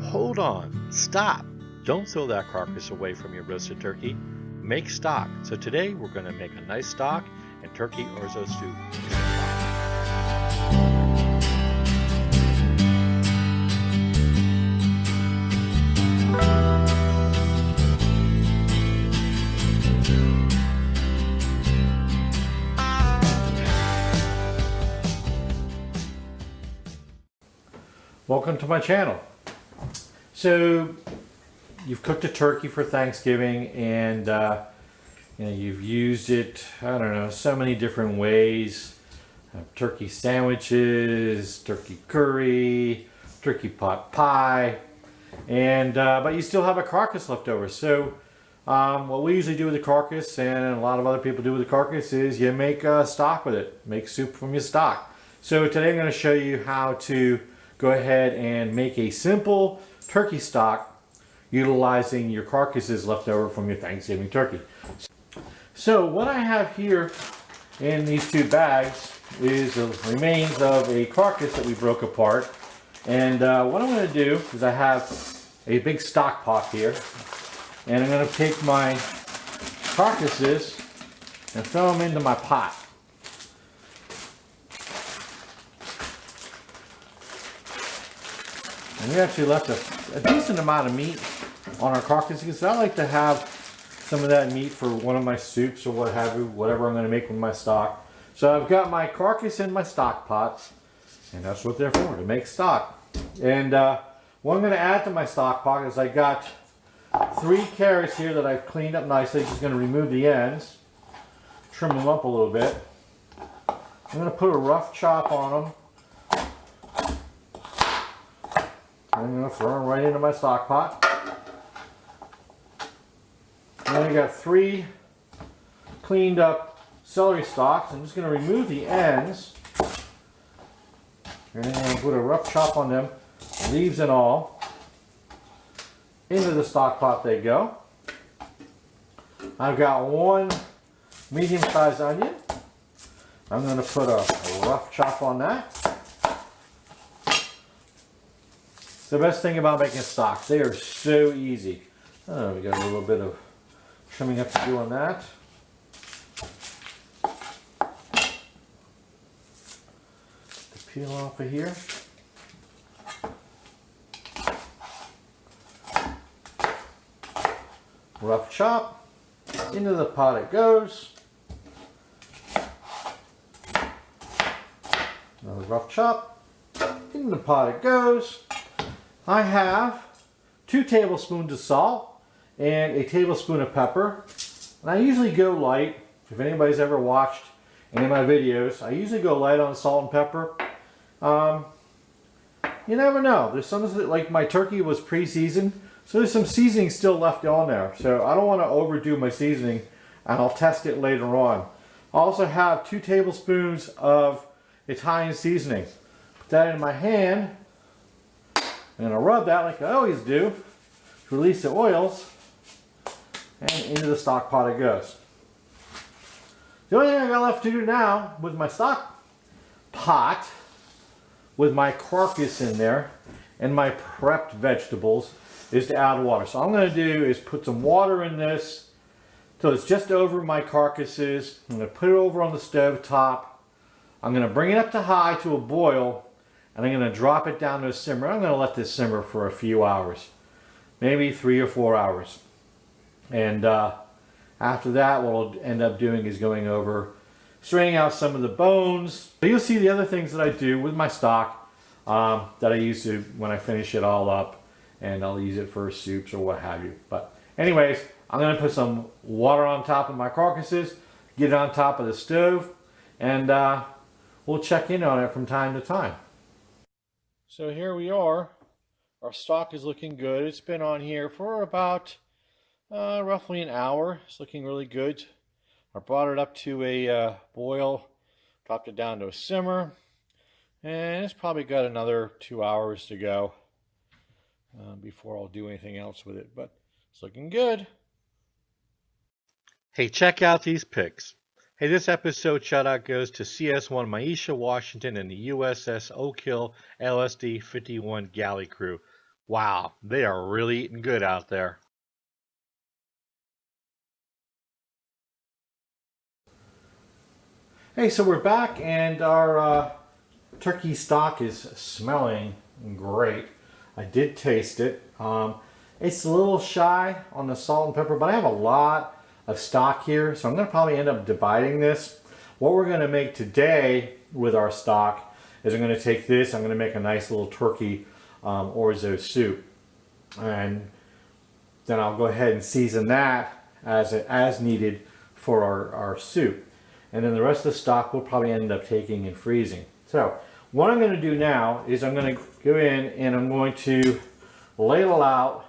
hold on, stop. Don't throw that carcass away from your roasted turkey. Make stock. So today we're going to make a nice stock and turkey orzo stew. Welcome to my channel. So you've cooked a turkey for Thanksgiving and you've used it, I don't know, so many different ways. Turkey sandwiches, turkey curry, turkey pot pie, and but you still have a carcass left over. So what we usually do with the carcass, and a lot of other people do with the carcass, is you make stock with it. Make soup from your stock. So today I'm going to show you how to go ahead and make a simple turkey stock utilizing your carcasses left over from your Thanksgiving turkey. So what I have here in these two bags is the remains of a carcass that we broke apart. And what I'm going to do is I have a big stock pot here, and I'm going to take my carcasses and throw them into my pot. And we actually left a decent amount of meat on our carcass because I like to have some of that meat for one of my soups or what have you, whatever I'm going to make with my stock. So I've got my carcass in my stock pot, and that's what they're for, to make stock. And what I'm going to add to my stock pot is I got 3 carrots here that I've cleaned up nicely. Just going to remove the ends, trim them up a little bit. I'm going to put a rough chop on them. I'm going to throw them right into my stock pot. And then I got 3 cleaned up celery stalks. I'm just going to remove the ends. And then put a rough chop on them, leaves and all. Into the stock pot they go. I've got 1 medium-sized onion. I'm going to put a rough chop on that. The best thing about making stocks, they are so easy. Oh, we got a little bit of trimming up to do on that. The peel off of here. Rough chop. Into the pot it goes. Another rough chop. Into the pot it goes. I have 2 tablespoons of salt and a tablespoon of pepper. And I usually go light. If anybody's ever watched any of my videos, I usually go light on salt and pepper. You never know. There's some that, like my turkey was pre-seasoned, so there's some seasoning still left on there. So I don't want to overdo my seasoning, and I'll test it later on. I also have 2 tablespoons of Italian seasoning. Put that in my hand. I'm going to rub that like I always do to release the oils, and into the stock pot it goes. The only thing I got left to do now with my stock pot, with my carcass in there and my prepped vegetables, is to add water. So all I'm going to do is put some water in this till it's just over my carcasses. I'm going to put it over on the stove top. I'm going to bring it up to high to a boil. And I'm going to drop it down to a simmer. I'm going to let this simmer for a few hours. Maybe 3 or 4 hours. And after that, what I'll end up doing is going over, straining out some of the bones. So you'll see the other things that I do with my stock that I use to, when I finish it all up. And I'll use it for soups or what have you. But anyways, I'm going to put some water on top of my carcasses. Get it on top of the stove. And we'll check in on it from time to time. So here we are. Our stock is looking good. It's been on here for about roughly an hour. It's looking really good. I brought it up to a boil, dropped it down to a simmer, and it's probably got another 2 hours to go before I'll do anything else with it. But it's looking good. Hey, check out these pics. Hey, this episode shout out goes to CS1 Myisha, Washington, and the USS Oak Hill LSD 51 galley crew. Wow, they are really eating good out there. Hey, so we're back and our turkey stock is smelling great. I did taste it. It's a little shy on the salt and pepper, but I have a lot of stock here, so I'm going to probably end up dividing this. What we're going to make today with our stock is I'm going to take this, I'm going to make a nice little turkey orzo soup. And then I'll go ahead and season that as needed for our soup. And then the rest of the stock we'll probably end up taking and freezing. So what I'm going to do now is I'm going to go in and I'm going to ladle out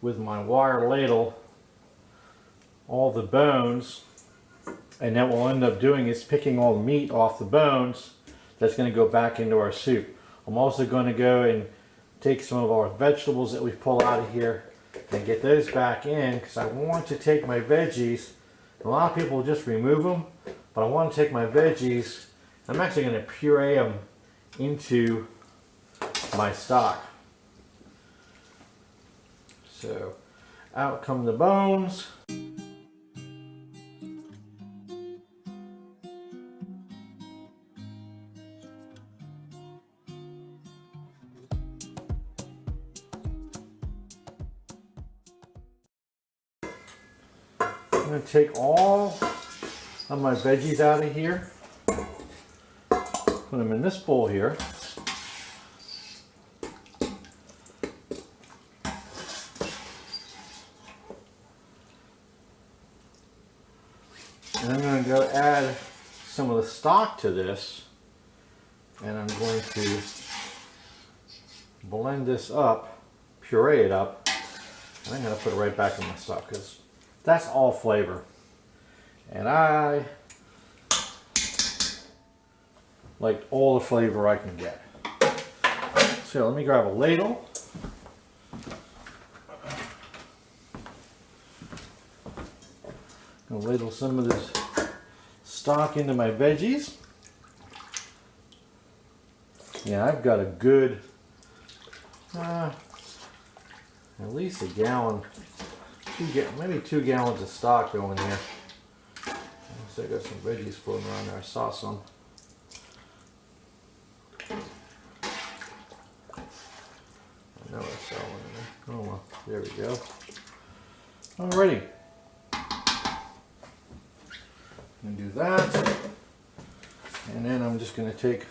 with my wire ladle all the bones, and then what we'll end up doing is picking all the meat off the bones that's going to go back into our soup. I'm also going to go and take some of our vegetables that we pull out of here and get those back in, because I want to take my veggies. A lot of people just remove them, but I want to take my veggies. I'm actually going to puree them into my stock. So out come the bones. I'm going to take all of my veggies out of here, put them in this bowl here. And I'm going to go add some of the stock to this, and I'm going to blend this up, puree it up, and I'm going to put it right back in my stock because that's all flavor. And I like all the flavor I can get. So let me grab a ladle. I'm going to ladle some of this stock into my veggies. Yeah, I've got a good, at least a gallon, maybe 2 gallons of stock going there. So I got some veggies floating around there. I saw some. I know I saw one in there. Oh well, there we go. Alrighty. I'm gonna do that. And then I'm just gonna take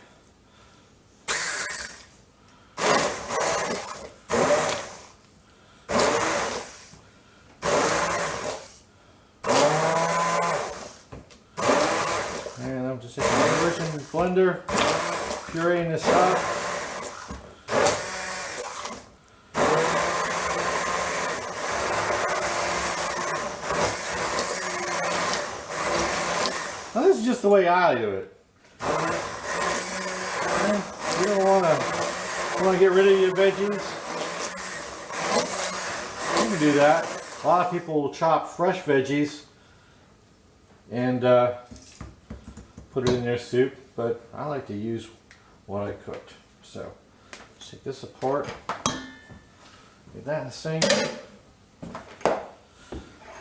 blender, pureeing this up. Now this is just the way I do it. You don't want to get rid of your veggies. You can do that. A lot of people will chop fresh veggies and put it in their soup, but I like to use what I cooked. So let's take this apart, get that in the sink,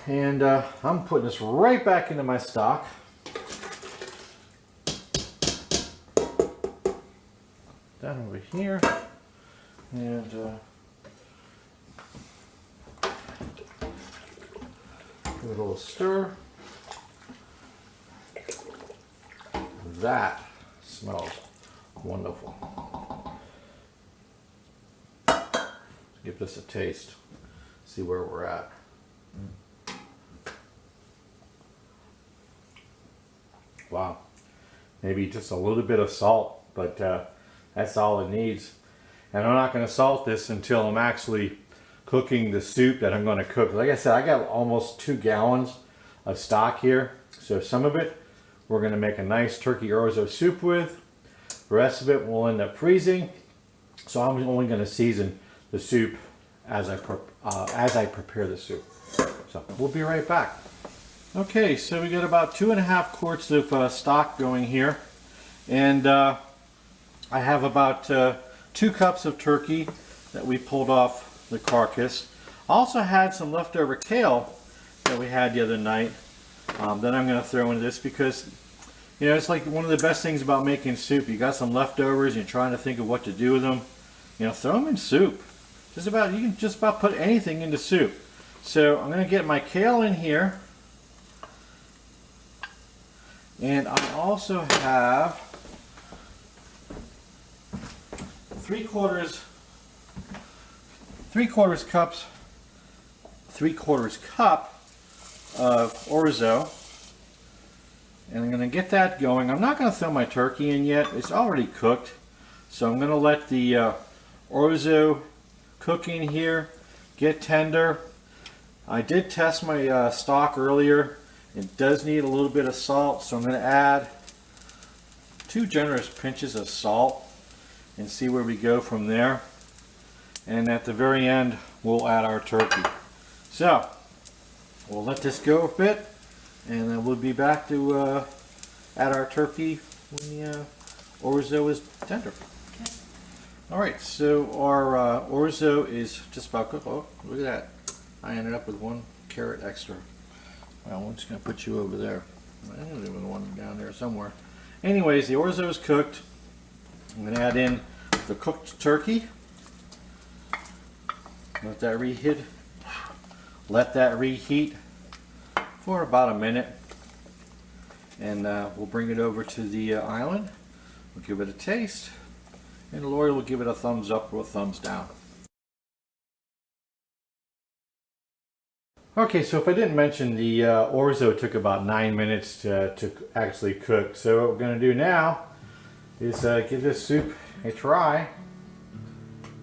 and I'm putting this right back into my stock. That over here, and give it a little stir. That smells wonderful. Give this a taste. See where we're at. Wow. Maybe just a little bit of salt, but that's all it needs. And I'm not going to salt this until I'm actually cooking the soup that I'm going to cook. Like I said, I got almost 2 gallons of stock here. So some of it we're going to make a nice turkey orzo soup with. The rest of it will end up freezing. So I'm only going to season the soup as I prepare the soup. So we'll be right back. Okay, so we got about 2.5 quarts of stock going here. And I have about 2 cups of turkey. that we pulled off the carcass. Also had some leftover kale that we had the other night that I'm going to throw into this because, you know, it's like one of the best things about making soup. You got some leftovers and you're trying to think of what to do with them. You know, throw them in soup. You can just about put anything into soup. So I'm going to get my kale in here. And I also have 3/4 cup of Orzo. And I'm going to get that going. I'm not going to throw my turkey in yet. It's already cooked. So I'm going to let the Orzo cook in here, get tender. I did test my stock earlier. It does need a little bit of salt, so I'm going to add 2 generous pinches of salt and see where we go from there. And at the very end, we'll add our turkey. So we'll let this go a bit, and then we'll be back to add our turkey when the Orzo is tender. Okay. All right, so our Orzo is just about cooked. Oh, look at that. I ended up with 1 carrot extra. Well, I'm just going to put you over there. There was one down there somewhere. Anyways, the Orzo is cooked. I'm going to add in the cooked turkey. Let that reheat. Let that reheat for about a minute. And we'll bring it over to the island. We'll give it a taste. And Lori will give it a thumbs up or a thumbs down. Okay, so if I didn't mention, the Orzo took about 9 minutes to actually cook. So what we're going to do now is give this soup a try.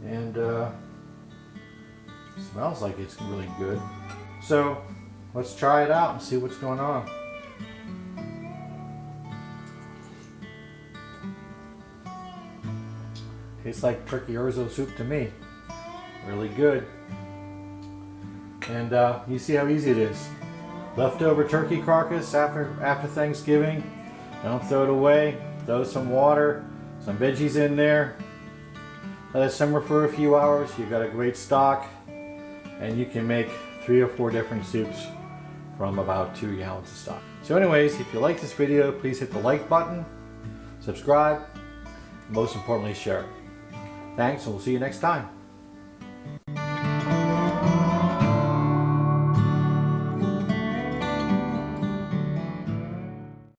And smells like it's really good. So let's try it out and see what's going on. Tastes like turkey Orzo soup to me. Really good. And you see how easy it is. Leftover turkey carcass after Thanksgiving. Don't throw it away. Throw some water, some veggies in there. Let it simmer for a few hours. You've got a great stock. And you can make 3 or 4 different soups from about 2 gallons of stock. So anyways, if you like this video, please hit the like button, subscribe, and most importantly, share it. Thanks, and we'll see you next time.